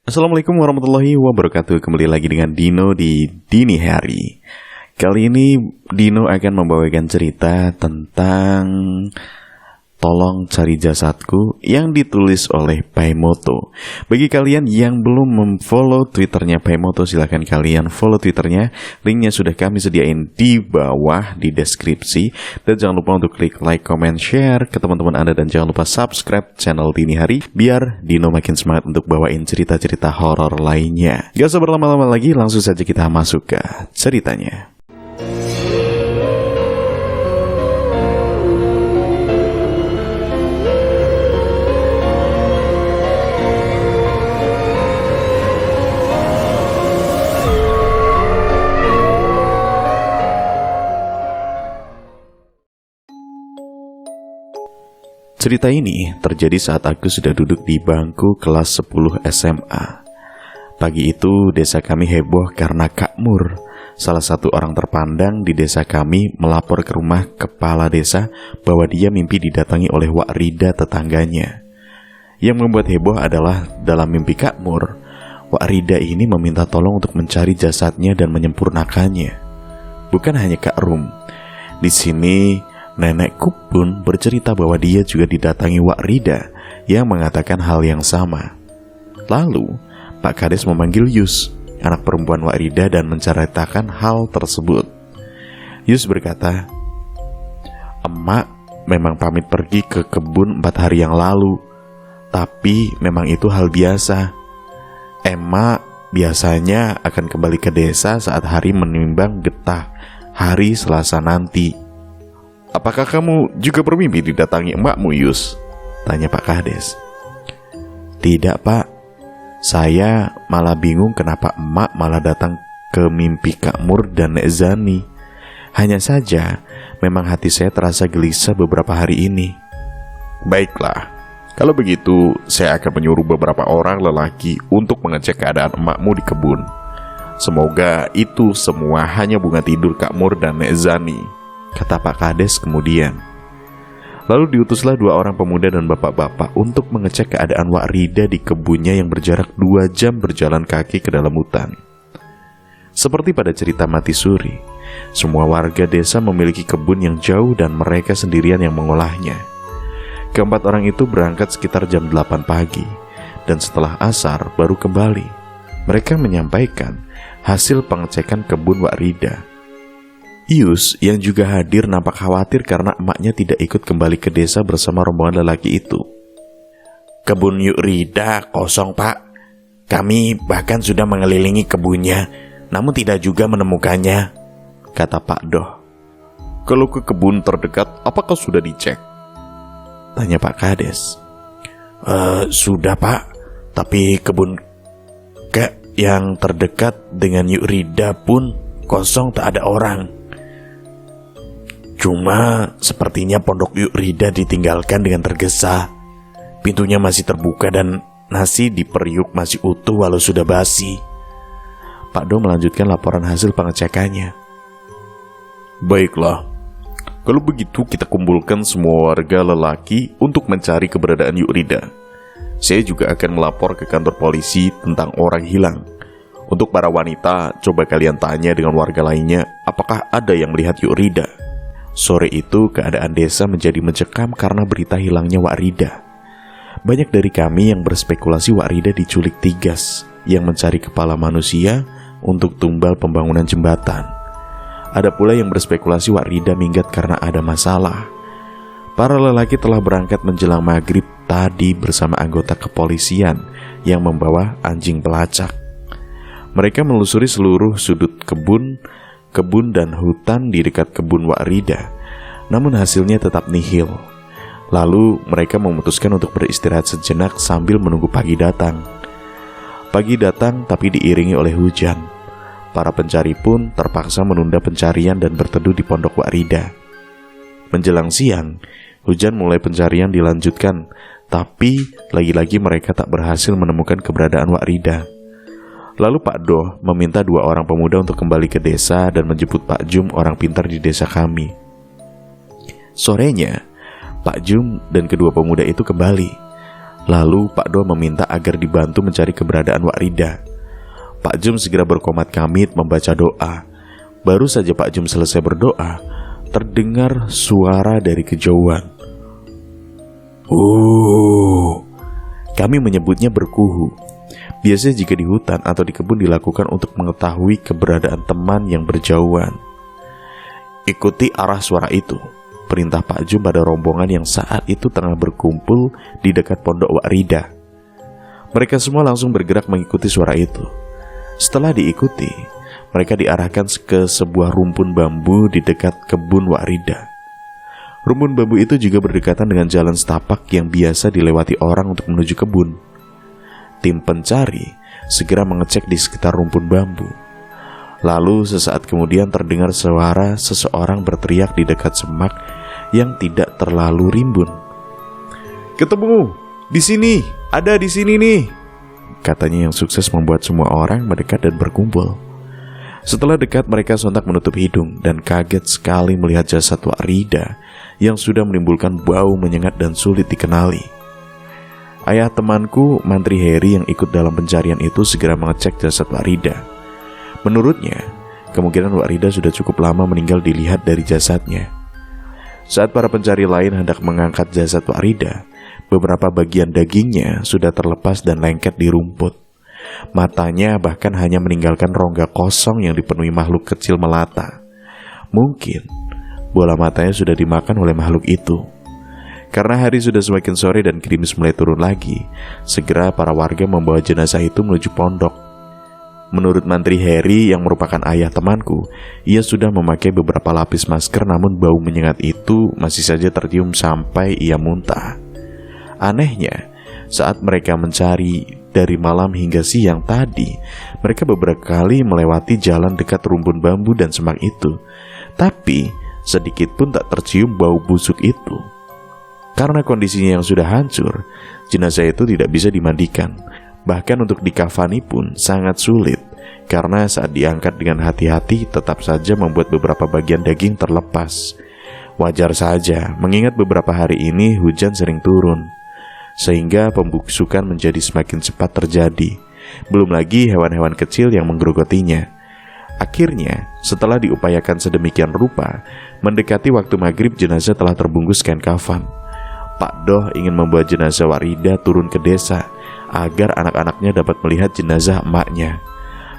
Assalamualaikum warahmatullahi wabarakatuh. Kembali lagi dengan Dino di Dini Hari. Kali ini Dino akan membawakan cerita tentang Tolong Cari Jasadku yang ditulis oleh Paimoto. Bagi kalian yang belum memfollow Twitternya Paimoto, silahkan kalian follow Twitternya. Linknya sudah kami sediain di bawah di deskripsi. Dan jangan lupa untuk klik like, comment, share ke teman-teman Anda. Dan jangan lupa subscribe channel Dini Hari biar Dino makin semangat untuk bawain cerita-cerita horor lainnya. Gak usah berlama-lama lagi, langsung saja kita masuk ke ceritanya. Cerita ini terjadi saat aku sudah duduk di bangku kelas 10 SMA. Pagi itu desa kami heboh karena Kak Mur, salah satu orang terpandang di desa kami, melapor ke rumah kepala desa bahwa dia mimpi didatangi oleh Wak Rida tetangganya. Yang membuat heboh adalah dalam mimpi Kak Mur, Wak Rida ini meminta tolong untuk mencari jasadnya dan menyempurnakannya. Bukan hanya Kak Rum. Di sini nenekku pun bercerita bahwa dia juga didatangi Wak Rida yang mengatakan hal yang sama. Lalu, Pak Kades memanggil Yus, anak perempuan Wak Rida, dan menceritakan hal tersebut. Yus berkata, "Emak memang pamit pergi ke kebun 4 hari yang lalu, tapi memang itu hal biasa. Emak biasanya akan kembali ke desa saat hari menimbang getah, hari Selasa nanti." "Apakah kamu juga bermimpi didatangi emakmu, Yus?" tanya Pak Kades. "Tidak, Pak. Saya malah bingung kenapa emak malah datang ke mimpi Kak Mur dan Nek Zani. Hanya saja, memang hati saya terasa gelisah beberapa hari ini." "Baiklah, kalau begitu saya akan menyuruh beberapa orang lelaki untuk mengecek keadaan emakmu di kebun. Semoga itu semua hanya bunga tidur Kak Mur dan Nek Zani," kata Pak Kades kemudian. Lalu diutuslah 2 orang pemuda dan bapak-bapak untuk mengecek keadaan Wak Rida di kebunnya yang berjarak 2 jam berjalan kaki ke dalam hutan. Seperti pada cerita Mati Suri, semua warga desa memiliki kebun yang jauh dan mereka sendirian yang mengolahnya. Keempat orang itu berangkat sekitar jam 8 pagi, dan setelah asar baru kembali. Mereka menyampaikan hasil pengecekan kebun Wak Rida. Yus yang juga hadir nampak khawatir karena emaknya tidak ikut kembali ke desa bersama rombongan lelaki itu. "Kebun Yuk Rida kosong, Pak. Kami bahkan sudah mengelilingi kebunnya, namun tidak juga menemukannya," kata Pak Doh. "Kalau ke kebun terdekat, apakah sudah dicek?" tanya Pak Kades. Sudah, Pak. Tapi kebun yang terdekat dengan Yuk Rida pun kosong, tak ada orang. Cuma sepertinya pondok Yuk Rida ditinggalkan dengan tergesa. Pintunya masih terbuka dan nasi di periuk masih utuh walau sudah basi." Pak Do melanjutkan laporan hasil pengecekannya. "Baiklah, kalau begitu kita kumpulkan semua warga lelaki untuk mencari keberadaan Yuk Rida. Saya juga akan melapor ke kantor polisi tentang orang hilang. Untuk para wanita, coba kalian tanya dengan warga lainnya apakah ada yang melihat Yuk Rida." Sore itu keadaan desa menjadi mencekam karena berita hilangnya Wak Rida. Banyak dari kami yang berspekulasi Wak Rida diculik tigas yang mencari kepala manusia untuk tumbal pembangunan jembatan. Ada pula yang berspekulasi Wak Rida minggat karena ada masalah. Para lelaki telah berangkat menjelang maghrib tadi bersama anggota kepolisian yang membawa anjing pelacak. Mereka menelusuri seluruh sudut kebun dan hutan di dekat kebun Wak Rida, namun hasilnya tetap nihil. Lalu mereka memutuskan untuk beristirahat sejenak sambil menunggu pagi datang. Pagi datang tapi diiringi oleh hujan. Para pencari pun terpaksa menunda pencarian dan berteduh di pondok Wak Rida. Menjelang siang, hujan mulai pencarian dilanjutkan, tapi lagi-lagi mereka tak berhasil menemukan keberadaan Wak Rida. Lalu Pak Doh meminta 2 orang pemuda untuk kembali ke desa dan menjemput Pak Jum, orang pintar di desa kami. Sorenya, Pak Jum dan kedua pemuda itu kembali. Lalu Pak Doh meminta agar dibantu mencari keberadaan Wak Rida. Pak Jum segera berkomat kamit membaca doa. Baru saja Pak Jum selesai berdoa, terdengar suara dari kejauhan. Kami menyebutnya berkuhu. Biasanya jika di hutan atau di kebun dilakukan untuk mengetahui keberadaan teman yang berjauhan. Ikuti arah suara itu, perintah Pak Jum pada rombongan yang saat itu tengah berkumpul di dekat pondok Wak Rida. Mereka semua langsung bergerak mengikuti suara itu. Setelah diikuti, mereka diarahkan ke sebuah rumpun bambu di dekat kebun Wak Rida. Rumpun bambu itu juga berdekatan dengan jalan setapak yang biasa dilewati orang untuk menuju kebun. Tim pencari segera mengecek di sekitar rumpun bambu. Lalu sesaat kemudian terdengar suara seseorang berteriak di dekat semak yang tidak terlalu rimbun. "Ketemu, di sini, ada di sini nih," katanya yang sukses membuat semua orang mendekat dan berkumpul. Setelah dekat, mereka sontak menutup hidung dan kaget sekali melihat jasad Wak Rida yang sudah menimbulkan bau menyengat dan sulit dikenali. Ayah temanku, Mantri Heri yang ikut dalam pencarian itu segera mengecek jasad Wak Rida. Menurutnya, kemungkinan Wak Rida sudah cukup lama meninggal dilihat dari jasadnya. Saat para pencari lain hendak mengangkat jasad Wak Rida, beberapa bagian dagingnya sudah terlepas dan lengket di rumput. Matanya bahkan hanya meninggalkan rongga kosong yang dipenuhi makhluk kecil melata. Mungkin bola matanya sudah dimakan oleh makhluk itu. Karena hari sudah semakin sore dan gerimis mulai turun lagi, segera para warga membawa jenazah itu menuju pondok. Menurut Mantri Heri yang merupakan ayah temanku, ia sudah memakai beberapa lapis masker, namun bau menyengat itu masih saja tercium sampai ia muntah. Anehnya, saat mereka mencari dari malam hingga siang tadi, mereka beberapa kali melewati jalan dekat rumpun bambu dan semak itu, tapi sedikit pun tak tercium bau busuk itu. Karena kondisinya yang sudah hancur, jenazah itu tidak bisa dimandikan. Bahkan untuk dikafani pun sangat sulit, karena saat diangkat dengan hati-hati tetap saja membuat beberapa bagian daging terlepas. Wajar saja, mengingat beberapa hari ini hujan sering turun, sehingga pembusukan menjadi semakin cepat terjadi. Belum lagi hewan-hewan kecil yang menggerogotinya. Akhirnya, setelah diupayakan sedemikian rupa, mendekati waktu maghrib jenazah telah terbungkus kain kafan. Pak Doh ingin membawa jenazah Wak Rida turun ke desa agar anak-anaknya dapat melihat jenazah emaknya.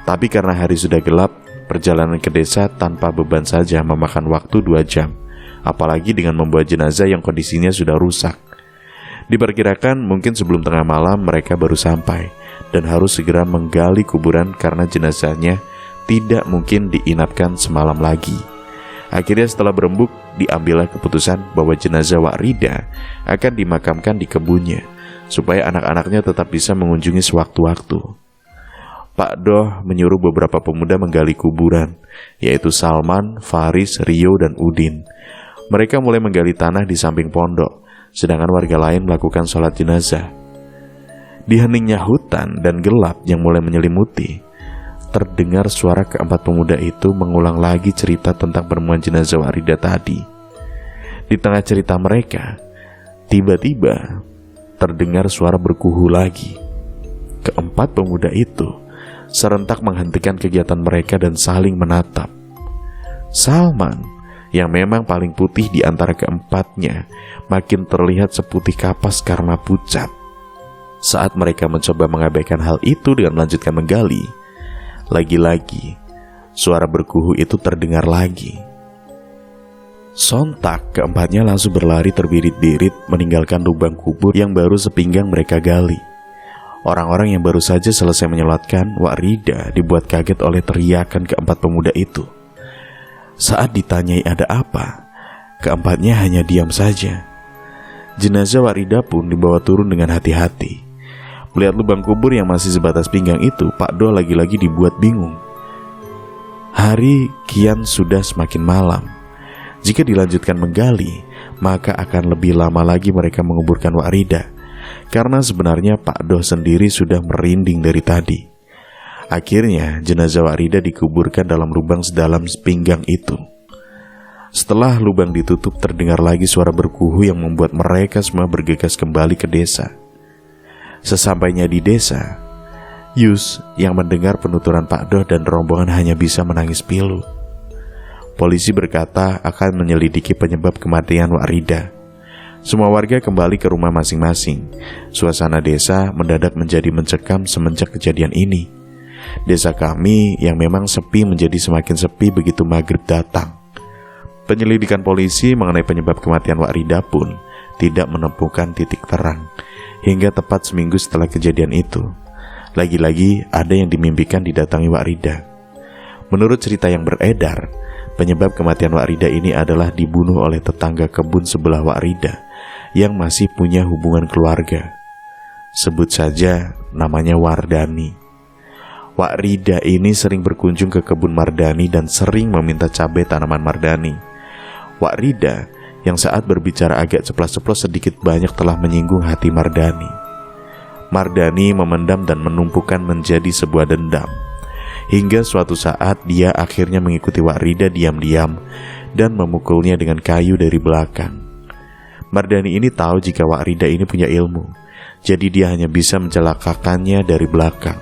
Tapi karena hari sudah gelap, perjalanan ke desa tanpa beban saja memakan waktu 2 jam. Apalagi dengan membawa jenazah yang kondisinya sudah rusak. Diperkirakan mungkin sebelum tengah malam mereka baru sampai dan harus segera menggali kuburan karena jenazahnya tidak mungkin diinapkan semalam lagi. Akhirnya setelah berembuk, diambillah keputusan bahwa jenazah Wak Rida akan dimakamkan di kebunnya, supaya anak-anaknya tetap bisa mengunjungi sewaktu-waktu. Pak Doh menyuruh beberapa pemuda menggali kuburan, yaitu Salman, Faris, Rio, dan Udin. Mereka mulai menggali tanah di samping pondok, sedangkan warga lain melakukan sholat jenazah. Di heningnya hutan dan gelap yang mulai menyelimuti, terdengar suara keempat pemuda itu mengulang lagi cerita tentang penemuan jenazah Wak Rida tadi. Di tengah cerita mereka, tiba-tiba terdengar suara berkuhu lagi. Keempat pemuda itu serentak menghentikan kegiatan mereka dan saling menatap. Salman, yang memang paling putih di antara keempatnya, makin terlihat seputih kapas karena pucat. Saat mereka mencoba mengabaikan hal itu dengan melanjutkan menggali, lagi-lagi suara berkuhu itu terdengar lagi. Sontak keempatnya langsung berlari terbirit-birit meninggalkan lubang kubur yang baru sepinggang mereka gali. Orang-orang yang baru saja selesai menyolatkan Wak Rida dibuat kaget oleh teriakan keempat pemuda itu. Saat ditanyai ada apa, keempatnya hanya diam saja. Jenazah Wak Rida pun dibawa turun dengan hati-hati. Melihat lubang kubur yang masih sebatas pinggang itu, Pak Doh lagi-lagi dibuat bingung. Hari kian sudah semakin malam. Jika dilanjutkan menggali, maka akan lebih lama lagi mereka menguburkan Wak Rida. Karena sebenarnya Pak Doh sendiri sudah merinding dari tadi. Akhirnya jenazah Wak Rida dikuburkan dalam lubang sedalam pinggang itu. Setelah lubang ditutup, terdengar lagi suara berkuhu yang membuat mereka semua bergegas kembali ke desa. Sesampainya di desa, Yus yang mendengar penuturan Pak Doh dan rombongan hanya bisa menangis pilu. Polisi berkata akan menyelidiki penyebab kematian Wak Rida. Semua warga kembali ke rumah masing-masing. Suasana desa mendadak menjadi mencekam semenjak kejadian ini. Desa kami yang memang sepi menjadi semakin sepi begitu maghrib datang. Penyelidikan polisi mengenai penyebab kematian Wak Rida pun tidak menemukan titik terang hingga tepat seminggu setelah kejadian itu. Lagi-lagi ada yang dimimpikan didatangi Wak Rida. Menurut cerita yang beredar, penyebab kematian Wak Rida ini adalah dibunuh oleh tetangga kebun sebelah Wak Rida yang masih punya hubungan keluarga. Sebut saja namanya Wardani. Wak Rida ini sering berkunjung ke kebun Mardani dan sering meminta cabai tanaman Mardani. Wak Rida yang saat berbicara agak ceplas-ceplos sedikit banyak telah menyinggung hati Mardani. Mardani memendam dan menumpukan menjadi sebuah dendam. Hingga suatu saat dia akhirnya mengikuti Wak Rida diam-diam dan memukulnya dengan kayu dari belakang. Mardani ini tahu jika Wak Rida ini punya ilmu, jadi dia hanya bisa mencelakakannya dari belakang.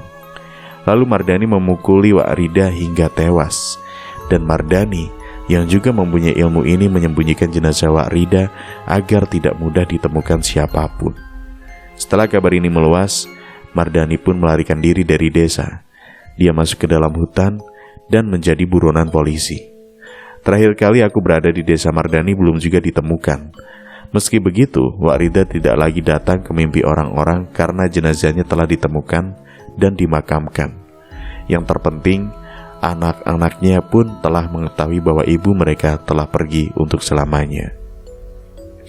Lalu Mardani memukuli Wak Rida hingga tewas. Dan Mardani yang juga mempunyai ilmu ini menyembunyikan jenazah Wak Rida agar tidak mudah ditemukan siapapun. Setelah kabar ini meluas, Mardani pun melarikan diri dari desa. Dia masuk ke dalam hutan dan menjadi buronan polisi. Terakhir kali aku berada di desa Mardani belum juga ditemukan. Meski begitu, Wak Rida tidak lagi datang ke mimpi orang-orang karena jenazahnya telah ditemukan dan dimakamkan. Yang terpenting, anak-anaknya pun telah mengetahui bahwa ibu mereka telah pergi untuk selamanya.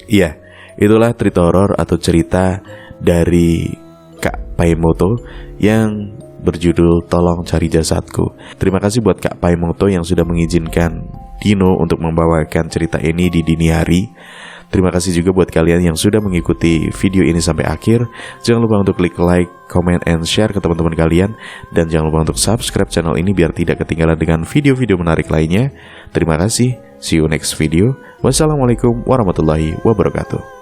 Iya, itulah cerita horor atau cerita dari Kak Paimoto yang berjudul Tolong Cari Jasadku. Terima kasih buat Kak Paimoto yang sudah mengizinkan Dino untuk membawakan cerita ini di dini hari. Terima kasih juga buat kalian yang sudah mengikuti video ini sampai akhir. Jangan lupa untuk klik like, comment, and share ke teman-teman kalian. Dan jangan lupa untuk subscribe channel ini biar tidak ketinggalan dengan video-video menarik lainnya. Terima kasih, see you next video. Wassalamualaikum warahmatullahi wabarakatuh.